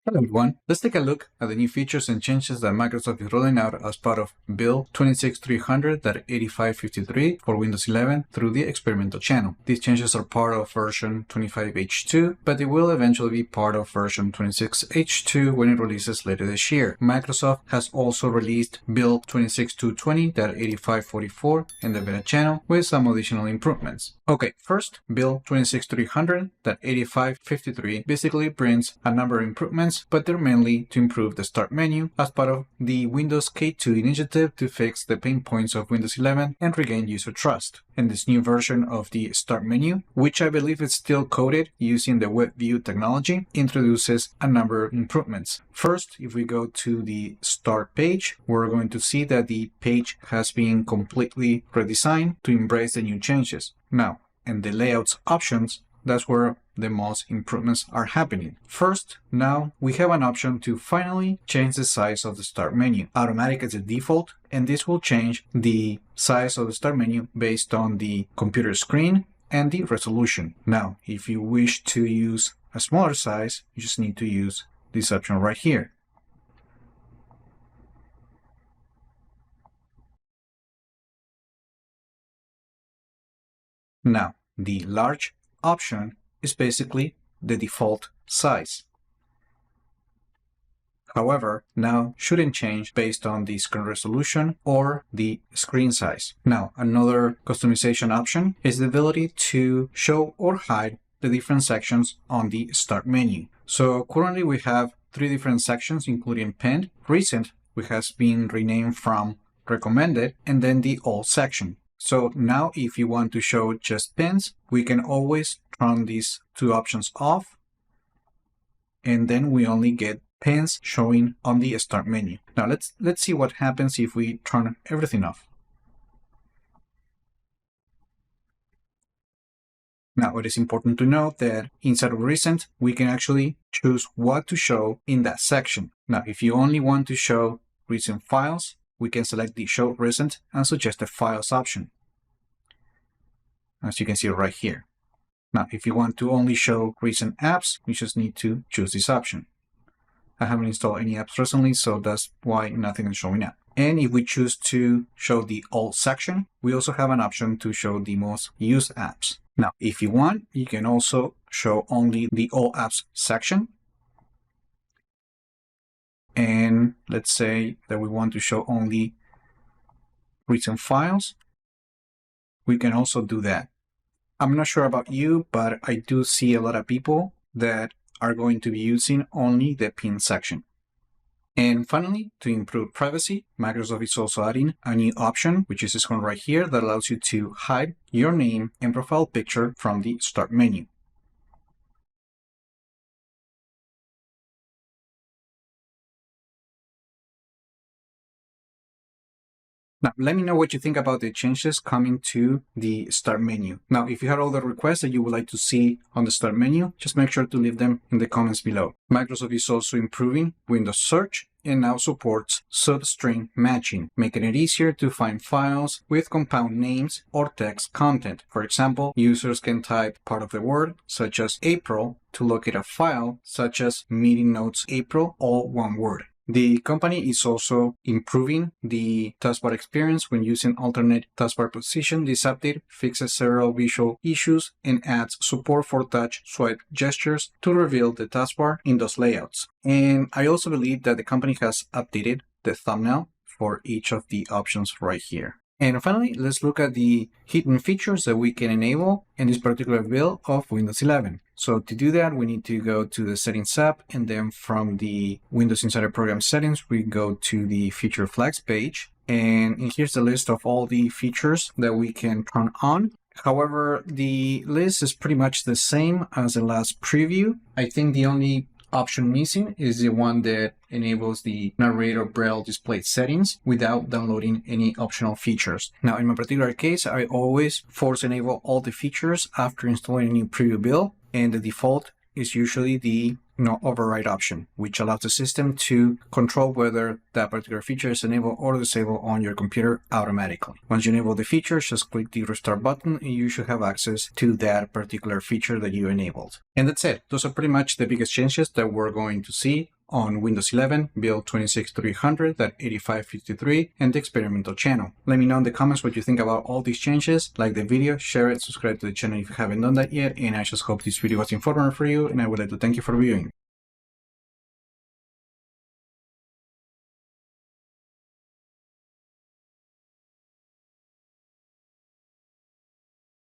Hello everyone, let's take a look at the new features and changes that Microsoft is rolling out as part of Build 26300.8553 for Windows 11 through the experimental channel. These changes are part of version 25H2, but they will eventually be part of version 26H2 when it releases later this year. Microsoft has also released Build 26220.8544 in the beta channel with some additional improvements. Okay, first, Build 26300.8553 basically brings a number of improvements, but they're mainly to improve the start menu as part of the Windows K2 initiative to fix the pain points of Windows 11 and regain user trust. In this new version of the start menu, which I believe is still coded using the web view technology, introduces a number of improvements. First, if we go to the start page, we're going to see that the page has been completely redesigned to embrace the new changes. Now, in the layouts options, that's where the most improvements are happening. First, now we have an option to finally change the size of the start menu. Automatic is the default, and this will change the size of the start menu based on the computer screen and the resolution. Now, if you wish to use a smaller size, you just need to use this option right here. Now, the large option is basically the default size. However, now shouldn't change based on the screen resolution or the screen size. Now, another customization option is the ability to show or hide the different sections on the start menu. So currently we have 3 different sections, including pinned, recent, which has been renamed from recommended, and then the all section. So now if you want to show just pins, we can always turn these 2 options off, and then we only get pins showing on the start menu. Now let's see what happens if we turn everything off. Now it is important to note that inside of recent, we can actually choose what to show in that section. Now if you only want to show recent files, we can select the Show Recent and suggest the Files option, as you can see right here. Now, if you want to only show recent apps, you just need to choose this option. I haven't installed any apps recently, so that's why nothing is showing up. And if we choose to show the All section, we also have an option to show the most used apps. Now, if you want, you can also show only the All Apps section. And let's say that we want to show only recent files. We can also do that. I'm not sure about you, but I do see a lot of people that are going to be using only the pin section. And finally, to improve privacy, Microsoft is also adding a new option, which is this one right here, that allows you to hide your name and profile picture from the start menu. Now, let me know what you think about the changes coming to the start menu. Now, if you have other requests that you would like to see on the start menu, just make sure to leave them in the comments below. Microsoft is also improving Windows Search and now supports substring matching, making it easier to find files with compound names or text content. For example, users can type part of the word, such as April, to locate a file, such as Meeting Notes April, all one word. The company is also improving the taskbar experience when using alternate taskbar position. This update fixes several visual issues and adds support for touch swipe gestures to reveal the taskbar in those layouts. And I also believe that the company has updated the thumbnail for each of the options right here. And finally, let's look at the hidden features that we can enable in this particular build of Windows 11. So to do that, we need to go to the Settings app, and then from the Windows Insider Program settings, we go to the Feature Flags page. And here's the list of all the features that we can turn on. However, the list is pretty much the same as the last preview. I think the only option missing is the one that enables the narrator braille display settings without downloading any optional features. Now, in my particular case, I always force enable all the features after installing a new preview build, and the default is usually the override option, which allows the system to control whether that particular feature is enabled or disabled on your computer automatically. Once you enable the feature, just click the restart button and you should have access to that particular feature that you enabled. And that's it. Those are pretty much the biggest changes that we're going to see on Windows 11, build 26300.8553, and the experimental channel. Let me know in the comments what you think about all these changes. Like the video, share it, subscribe to the channel if you haven't done that yet, and I just hope this video was informative for you, and I would like to thank you for viewing.